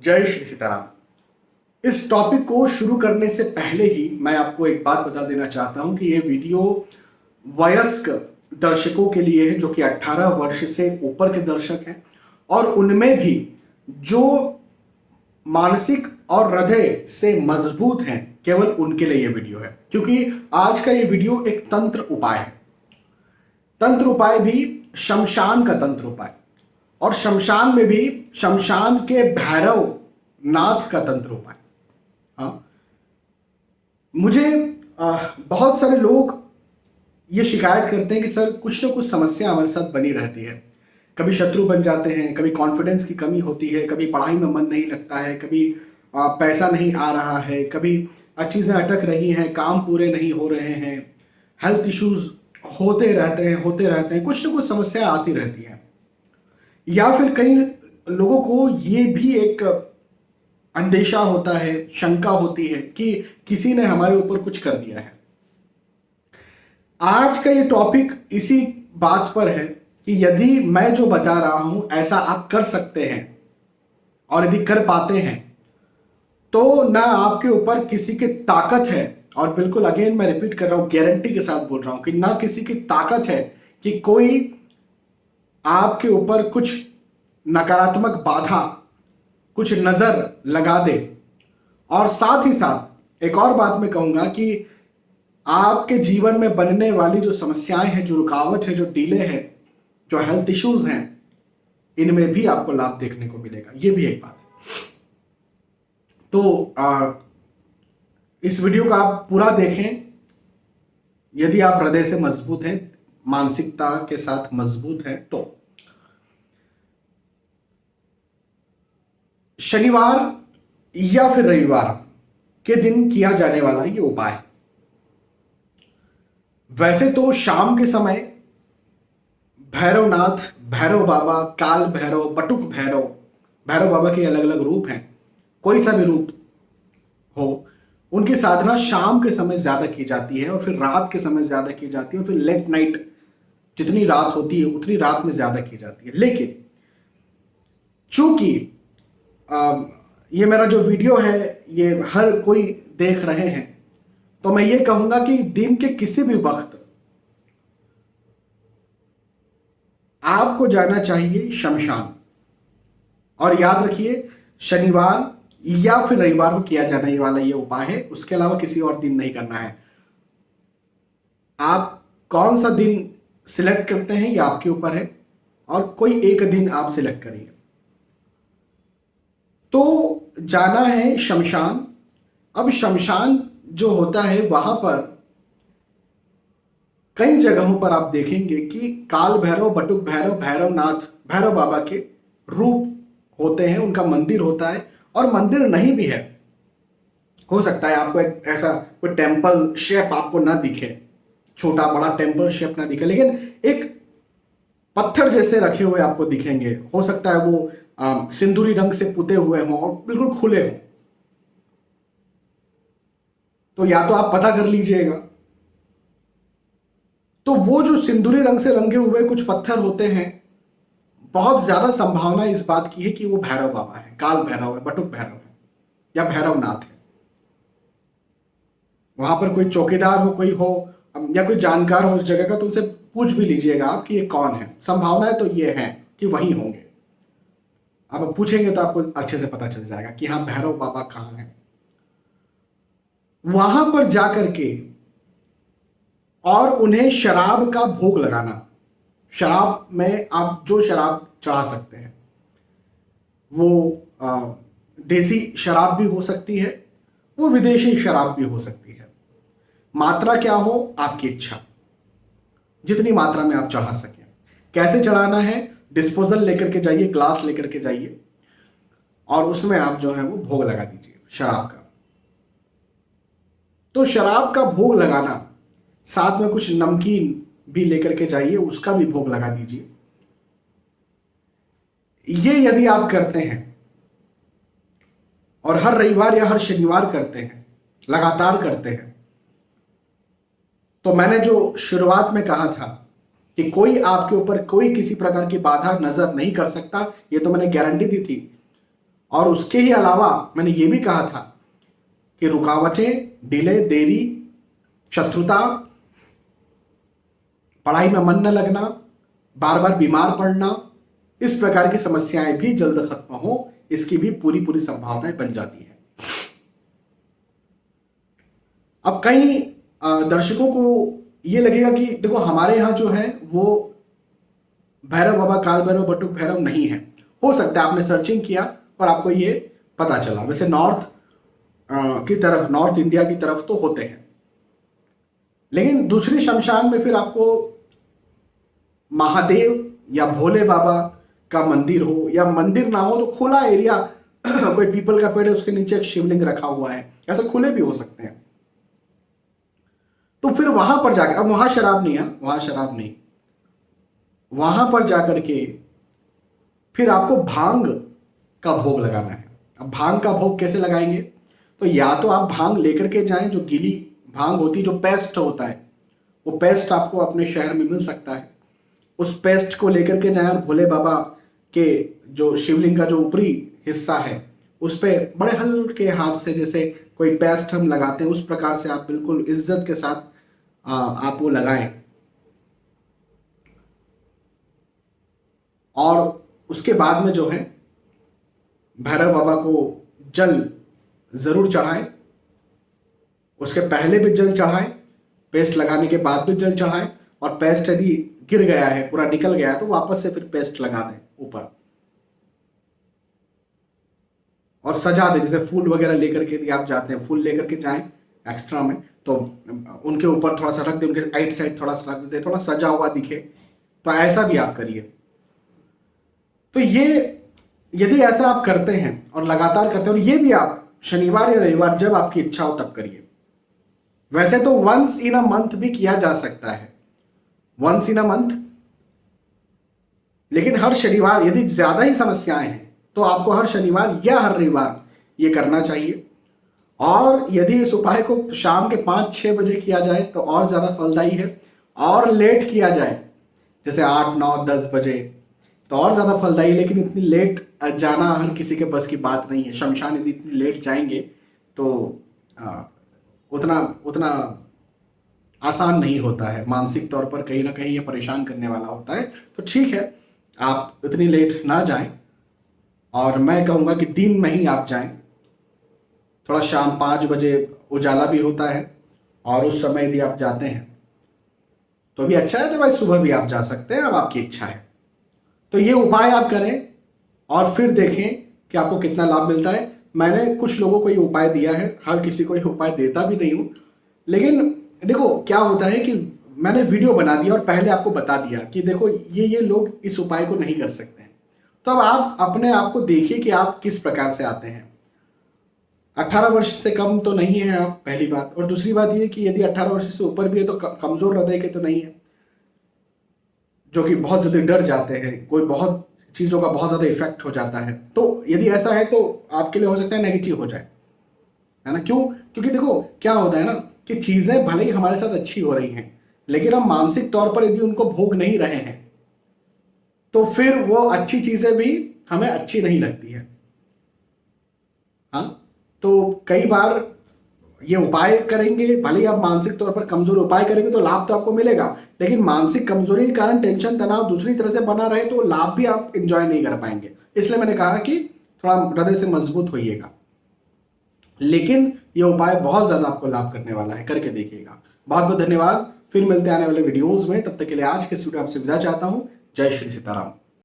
जय श्री सीताराम। इस टॉपिक को शुरू करने से पहले ही मैं आपको एक बात बता देना चाहता हूं कि ये वीडियो वयस्क दर्शकों के लिए है, जो कि 18 वर्ष से ऊपर के दर्शक हैं, और उनमें भी जो मानसिक और हृदय से मजबूत हैं, केवल उनके लिए ये वीडियो है। क्योंकि आज का ये वीडियो एक तंत्र उपाय है। तंत्र उपाय भी शमशान का तंत्र उपाय, और शमशान में भी शमशान के भैरव नाथ का तंत्र उपाय। हाँ, मुझे बहुत सारे लोग ये शिकायत करते हैं कि सर कुछ ना कुछ समस्या हमारे साथ बनी रहती है। कभी शत्रु बन जाते हैं, कभी कॉन्फिडेंस की कमी होती है, कभी पढ़ाई में मन नहीं लगता है, कभी पैसा नहीं आ रहा है, कभी चीज़ें अटक रही हैं, काम पूरे नहीं हो रहे हैं, हेल्थ इश्यूज होते रहते हैं, कुछ ना कुछ समस्या आती रहती हैं। या फिर कई लोगों को ये भी एक अंदेशा होता है, शंका होती है कि किसी ने हमारे ऊपर कुछ कर दिया है। आज का ये टॉपिक इसी बात पर है कि यदि मैं जो बता रहा हूं ऐसा आप कर सकते हैं, और यदि कर पाते हैं, तो ना आपके ऊपर किसी की ताकत है, और बिल्कुल अगेन मैं रिपीट कर रहा हूं, गारंटी के साथ बोल रहा हूं कि ना किसी की ताकत है कि कोई आपके ऊपर कुछ नकारात्मक बाधा, कुछ नजर लगा दे। और साथ ही साथ एक और बात मैं कहूंगा कि आपके जीवन में बनने वाली जो समस्याएं हैं, जो रुकावट है, जो डिले है, जो हेल्थ इश्यूज हैं, इनमें भी आपको लाभ देखने को मिलेगा। ये भी एक बात है। तो इस वीडियो को आप पूरा देखें। यदि आप हृदय से मजबूत हैं, मानसिकता के साथ मजबूत हैं, तो शनिवार या फिर रविवार के दिन किया जाने वाला ये उपाय। वैसे तो शाम के समय भैरवनाथ, भैरव बाबा, काल भैरव, बटुक भैरव, भैरव बाबा के अलग अलग रूप हैं, कोई सा भी रूप हो, उनकी साधना शाम के समय ज्यादा की जाती है, और फिर रात के समय ज्यादा की जाती है, और फिर लेट नाइट जितनी रात होती है उतनी रात में ज्यादा की जाती है। लेकिन चूंकि ये मेरा जो वीडियो है ये हर कोई देख रहे हैं, तो मैं ये कहूंगा कि दिन के किसी भी वक्त आपको जाना चाहिए शमशान। और याद रखिए, शनिवार या फिर रविवार को किया जाने वाला ये उपाय है, उसके अलावा किसी और दिन नहीं करना है। आप कौन सा दिन सिलेक्ट करते हैं ये आपके ऊपर है, और कोई एक दिन आप सिलेक्ट करिए। तो जाना है शमशान। अब शमशान जो होता है, वहां पर कई जगहों पर आप देखेंगे कि काल भैरव, बटुक भैरव, भैरवनाथ, भैरव बाबा के रूप होते हैं, उनका मंदिर होता है। और मंदिर नहीं भी है, हो सकता है आपको एक ऐसा कोई टेम्पल शेप आपको ना दिखे, छोटा बड़ा टेम्पल शेप ना दिखे, लेकिन एक पत्थर जैसे रखे हुए आपको दिखेंगे। हो सकता है वो सिंदूरी रंग से पुते हुए हों और बिल्कुल खुले हों। तो या तो आप पता कर लीजिएगा। तो वो जो सिंदूरी रंग से रंगे हुए कुछ पत्थर होते हैं, बहुत ज्यादा संभावना इस बात की है कि वो भैरव बाबा है, काल भैरव है, बटुक भैरव है, या भैरवनाथ है। वहां पर कोई चौकीदार हो, कोई हो, या कोई जानकार हो उस जगह का, तो उनसे पूछ भी लीजिएगा आप कि ये कौन है। संभावनाएं तो ये है कि वही होंगे। आप पूछेंगे तो आपको अच्छे से पता चल जाएगा कि हाँ, भैरव बाबा कहाँ हैं। वहां पर जाकर के और उन्हें शराब का भोग लगाना। शराब में आप जो शराब चढ़ा सकते हैं, वो देसी शराब भी हो सकती है, वो विदेशी शराब भी हो सकती है। मात्रा क्या हो, आपकी इच्छा, जितनी मात्रा में आप चढ़ा सकें। कैसे चढ़ाना है, डिस्पोजल लेकर के जाइए, ग्लास लेकर के जाइए, और उसमें आप जो है वो भोग लगा दीजिए शराब का। तो शराब का भोग लगाना, साथ में कुछ नमकीन भी लेकर के जाइए, उसका भी भोग लगा दीजिए। ये यदि आप करते हैं और हर रविवार या हर शनिवार करते हैं, लगातार करते हैं, तो मैंने जो शुरुआत में कहा था कि कोई आपके ऊपर कोई किसी प्रकार की बाधा नजर नहीं कर सकता, ये तो मैंने गारंटी दी थी। और उसके ही अलावा मैंने ये भी कहा था कि रुकावटें, डिले, देरी, शत्रुता, पढ़ाई में मन न लगना, बार बार बीमार पड़ना, इस प्रकार की समस्याएं भी जल्द खत्म हो, इसकी भी पूरी पूरी संभावनाएं बन जाती है। अब कई दर्शकों को ये लगेगा कि देखो हमारे यहाँ जो है वो भैरव बाबा, काल भैरव, बटुक भैरव नहीं है। हो सकता है आपने सर्चिंग किया और आपको ये पता चला। वैसे नॉर्थ की तरफ, नॉर्थ इंडिया की तरफ तो होते हैं, लेकिन दूसरी शमशान में फिर आपको महादेव या भोले बाबा का मंदिर हो, या मंदिर ना हो तो खुला एरिया कोई पीपल का पेड़ है उसके नीचे एक शिवलिंग रखा हुआ है, ऐसे खुले भी हो सकते हैं। तो फिर वहां पर जाकर, अब वहां शराब नहीं है, वहां शराब नहीं, वहां पर जाकर के फिर आपको भांग का भोग लगाना है। अब भांग का भोग कैसे लगाएंगे? तो या तो आप भांग लेकर के जाएं, जो गीली भांग होती है, जो पेस्ट होता है, वो पेस्ट आपको अपने शहर में मिल सकता है। उस पेस्ट को लेकर के जाएं और भोले बाबा के जो शिवलिंग का जो ऊपरी हिस्सा है उस पर बड़े हल्के हाथ से, जैसे कोई पेस्ट हम लगाते हैं उस प्रकार से आप बिल्कुल इज्जत के साथ आप वो लगाएं। और उसके बाद में जो है भैरव बाबा को जल जरूर चढ़ाएं, उसके पहले भी जल चढ़ाएं, पेस्ट लगाने के बाद भी जल चढ़ाएं, और पेस्ट यदि गिर गया है, पूरा निकल गया है, तो वापस से फिर पेस्ट लगा दें ऊपर और सजा दें। जैसे फूल वगैरह लेकर के यदि आप जाते हैं, फूल लेकर के जाएं एक्स्ट्रा में, तो उनके ऊपर थोड़ा सा रख दें, उनके साइड साइड थोड़ा सा रख दें, थोड़ा सजा हुआ दिखे, तो ऐसा भी आप करिए। तो ये यदि ऐसा आप करते हैं और लगातार करते हैं, और ये भी आप शनिवार या रविवार जब आपकी इच्छा हो तब करिए। वैसे तो वंस इन अ मंथ भी किया जा सकता है, वंस इन अ मंथ, लेकिन हर शनिवार यदि ज्यादा ही समस्याएं हैं तो आपको हर शनिवार या हर रविवार ये करना चाहिए। और यदि इस उपाय को शाम के 5-6 बजे किया जाए तो और ज्यादा फलदायी है, और लेट किया जाए जैसे 8, 9, 10 बजे तो और ज्यादा फलदायी। लेकिन इतनी लेट जाना हर किसी के बस की बात नहीं है। शमशान यदि इतनी लेट जाएंगे तो उतना उतना आसान नहीं होता है, मानसिक तौर पर कहीं ना कहीं ये परेशान करने वाला होता है। तो ठीक है, आप इतनी लेट ना जाएं, और मैं कहूँगा कि दिन में ही आप जाएं। थोड़ा शाम 5 बजे उजाला भी होता है, और उस समय यदि आप जाते हैं तो भी अच्छा है, अदरवाइज सुबह भी आप जा सकते हैं, अब आपकी इच्छा है। तो ये उपाय आप करें और फिर देखें कि आपको कितना लाभ मिलता है। मैंने कुछ लोगों को ये उपाय दिया है, हर किसी को ये उपाय देता भी नहीं हूँ, लेकिन देखो क्या होता है कि मैंने वीडियो बना दिया और पहले आपको बता दिया कि देखो ये लोग इस उपाय को नहीं कर सकते हैं। तो अब आप अपने आप को देखिए कि आप किस प्रकार से आते हैं। 18 वर्ष से कम तो नहीं है आप, पहली बात। और दूसरी बात ये कि यदि 18 वर्ष से ऊपर भी है तो कमजोर हृदय के तो नहीं है, जो कि बहुत ज्यादा डर जाते हैं, कोई बहुत चीजों का बहुत ज्यादा इफेक्ट हो जाता है। तो यदि ऐसा है तो आपके लिए हो सकता है नेगेटिव हो जाए, है ना। क्यों? क्योंकि देखो क्या होता है ना कि चीजें भले ही हमारे साथ अच्छी हो रही हैं, लेकिन हम मानसिक तौर पर यदि उनको भोग नहीं रहे हैं तो फिर वो अच्छी चीजें भी हमें अच्छी नहीं लगती है। हाँ, तो कई बार ये उपाय करेंगे, भले ही आप मानसिक तौर पर कमजोर, उपाय करेंगे तो लाभ तो आपको मिलेगा, लेकिन मानसिक कमजोरी के कारण टेंशन, तनाव दूसरी तरह से बना रहे तो लाभ भी आप एंजॉय नहीं कर पाएंगे। इसलिए मैंने कहा कि थोड़ा हृदय से मजबूत होइएगा, लेकिन ये उपाय बहुत ज्यादा आपको लाभ करने वाला है, करके देखिएगा। बहुत बहुत धन्यवाद, फिर मिलते हैं आने वाले वीडियोज में। तब तक के लिए आज के वीडियो आपसे विदा चाहता हूं। जय श्री सीताराम।